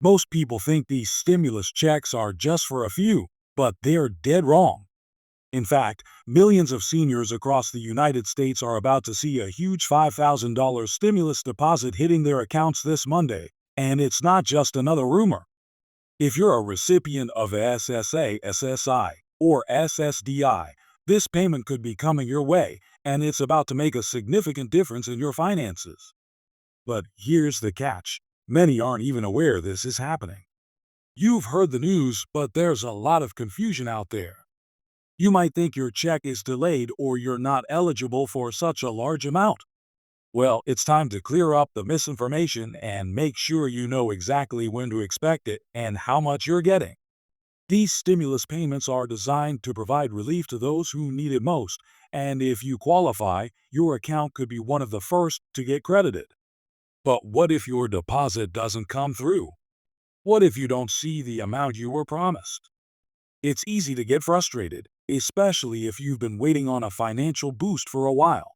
Most people think these stimulus checks are just for a few, but they're dead wrong. In fact, millions of seniors across the United States are about to see a huge $5,000 stimulus deposit hitting their accounts this Monday, and it's not just another rumor. If you're a recipient of SSA, SSI, or SSDI, this payment could be coming your way, and it's about to make a significant difference in your finances. But here's the catch. Many aren't even aware this is happening. You've heard the news, but there's a lot of confusion out there. You might think your check is delayed or you're not eligible for such a large amount. Well, it's time to clear up the misinformation and make sure you know exactly when to expect it and how much you're getting. These stimulus payments are designed to provide relief to those who need it most, and if you qualify, your account could be one of the first to get credited. But what if your deposit doesn't come through? What if you don't see the amount you were promised? It's easy to get frustrated, especially if you've been waiting on a financial boost for a while.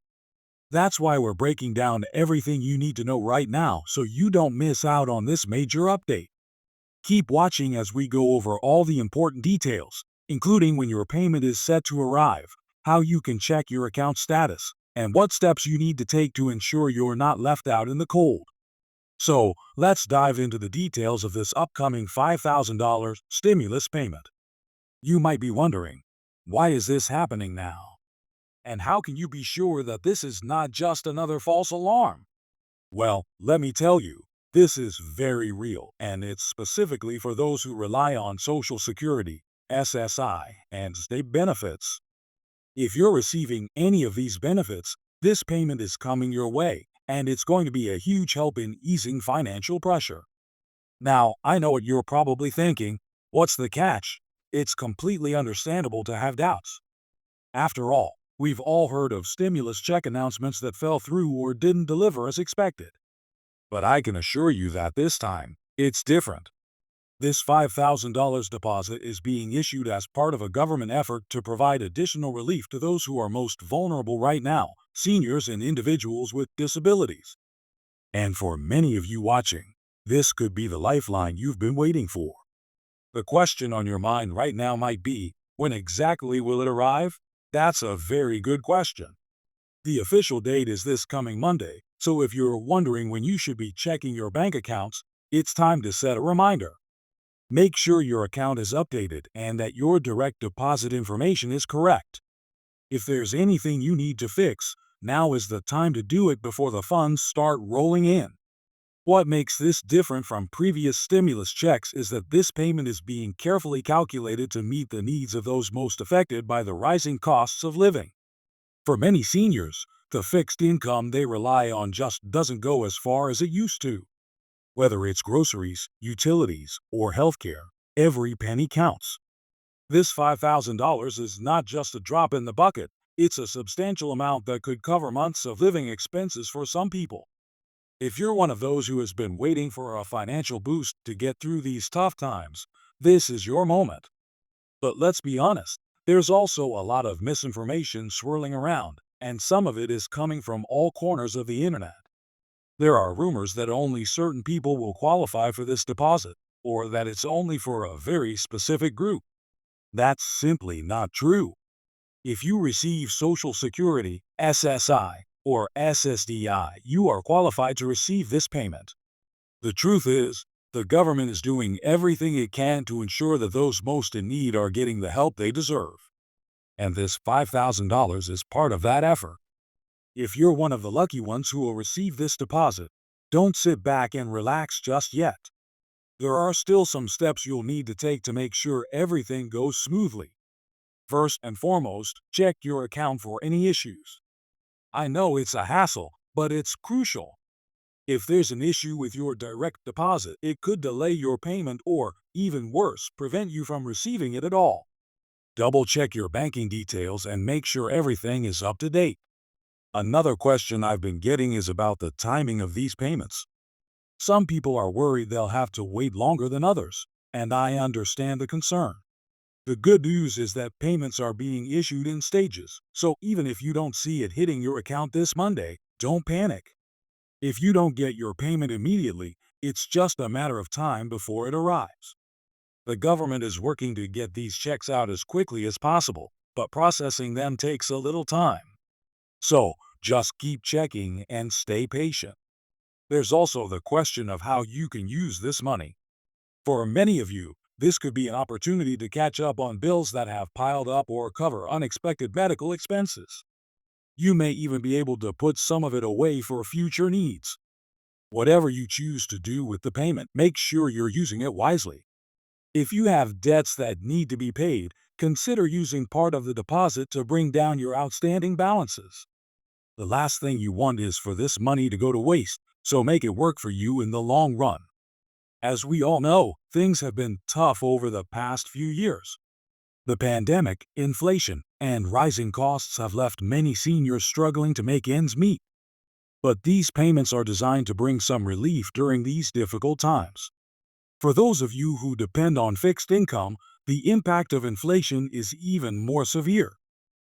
That's why we're breaking down everything you need to know right now so you don't miss out on this major update. Keep watching as we go over all the important details, including when your payment is set to arrive, how you can check your account status, and what steps you need to take to ensure you're not left out in the cold. So, let's dive into the details of this upcoming $5,000 stimulus payment. You might be wondering, why is this happening now? And how can you be sure that this is not just another false alarm? Well, let me tell you, this is very real, and it's specifically for those who rely on Social Security, SSI, and state benefits. If you're receiving any of these benefits, this payment is coming your way, and it's going to be a huge help in easing financial pressure. Now, I know what you're probably thinking. What's the catch? It's completely understandable to have doubts. After all, we've all heard of stimulus check announcements that fell through or didn't deliver as expected. But I can assure you that this time, it's different. This $5,000 deposit is being issued as part of a government effort to provide additional relief to those who are most vulnerable right now, seniors and individuals with disabilities. And for many of you watching, this could be the lifeline you've been waiting for. The question on your mind right now might be, when exactly will it arrive? That's a very good question. The official date is this coming Monday, so if you're wondering when you should be checking your bank accounts, it's time to set a reminder. Make sure your account is updated and that your direct deposit information is correct. If there's anything you need to fix, now is the time to do it before the funds start rolling in. What makes this different from previous stimulus checks is that this payment is being carefully calculated to meet the needs of those most affected by the rising costs of living. For many seniors, the fixed income they rely on just doesn't go as far as it used to. Whether it's groceries, utilities, or healthcare, every penny counts. This $5,000 is not just a drop in the bucket, it's a substantial amount that could cover months of living expenses for some people. If you're one of those who has been waiting for a financial boost to get through these tough times, this is your moment. But let's be honest, there's also a lot of misinformation swirling around, and some of it is coming from all corners of the internet. There are rumors that only certain people will qualify for this deposit, or that it's only for a very specific group. That's simply not true. If you receive Social Security, SSI, or SSDI, you are qualified to receive this payment. The truth is, the government is doing everything it can to ensure that those most in need are getting the help they deserve. And this $5,000 is part of that effort. If you're one of the lucky ones who will receive this deposit, don't sit back and relax just yet. There are still some steps you'll need to take to make sure everything goes smoothly. First and foremost, check your account for any issues. I know it's a hassle, but it's crucial. If there's an issue with your direct deposit, it could delay your payment or, even worse, prevent you from receiving it at all. Double-check your banking details and make sure everything is up to date. Another question I've been getting is about the timing of these payments. Some people are worried they'll have to wait longer than others, and I understand the concern. The good news is that payments are being issued in stages, so even if you don't see it hitting your account this Monday, don't panic. If you don't get your payment immediately, It's just a matter of time before it arrives. The government is working to get these checks out as quickly as possible, but processing them takes a little time. So, just keep checking and stay patient. There's also the question of how you can use this money. For many of you, this could be an opportunity to catch up on bills that have piled up or cover unexpected medical expenses. You may even be able to put some of it away for future needs. Whatever you choose to do with the payment, make sure you're using it wisely. If you have debts that need to be paid, consider using part of the deposit to bring down your outstanding balances. The last thing you want is for this money to go to waste, so make it work for you in the long run. As we all know, things have been tough over the past few years. The pandemic, inflation, and rising costs have left many seniors struggling to make ends meet. But these payments are designed to bring some relief during these difficult times. For those of you who depend on fixed income, the impact of inflation is even more severe.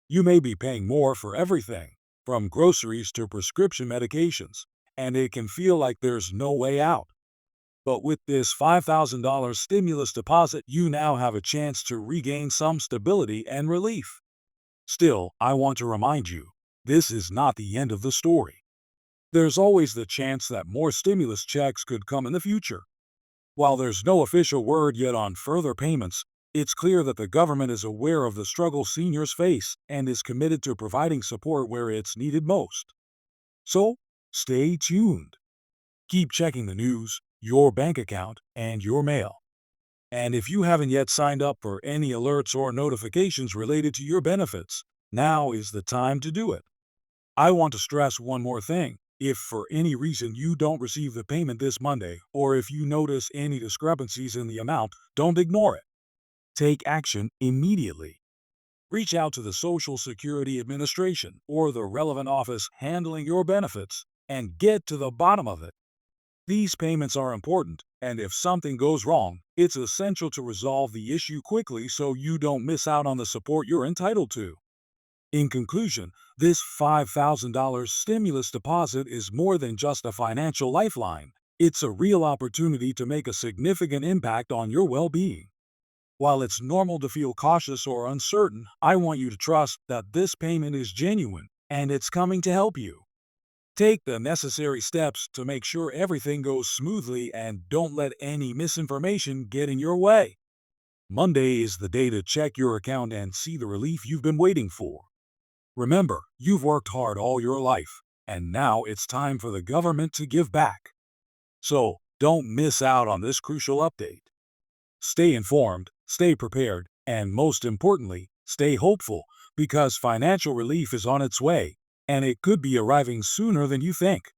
You may be paying more for everything, from groceries to prescription medications, and it can feel like there's no way out. But with this $5,000 stimulus deposit, you now have a chance to regain some stability and relief. Still, I want to remind you, this is not the end of the story. There's always the chance that more stimulus checks could come in the future. While there's no official word yet on further payments, it's clear that the government is aware of the struggle seniors face and is committed to providing support where it's needed most. So, stay tuned. Keep checking the news, your bank account, and your mail. And if you haven't yet signed up for any alerts or notifications related to your benefits, now is the time to do it. I want to stress one more thing. If for any reason you don't receive the payment this Monday, or if you notice any discrepancies in the amount, don't ignore it. Take action immediately. Reach out to the Social Security Administration or the relevant office handling your benefits and get to the bottom of it. These payments are important, and if something goes wrong, it's essential to resolve the issue quickly so you don't miss out on the support you're entitled to. In conclusion, this $5,000 stimulus deposit is more than just a financial lifeline. It's a real opportunity to make a significant impact on your well-being. While it's normal to feel cautious or uncertain, I want you to trust that this payment is genuine and it's coming to help you. Take the necessary steps to make sure everything goes smoothly and don't let any misinformation get in your way. Monday is the day to check your account and see the relief you've been waiting for. Remember, you've worked hard all your life, and now it's time for the government to give back. So, don't miss out on this crucial update. Stay informed, stay prepared, and most importantly, stay hopeful, because financial relief is on its way, and it could be arriving sooner than you think.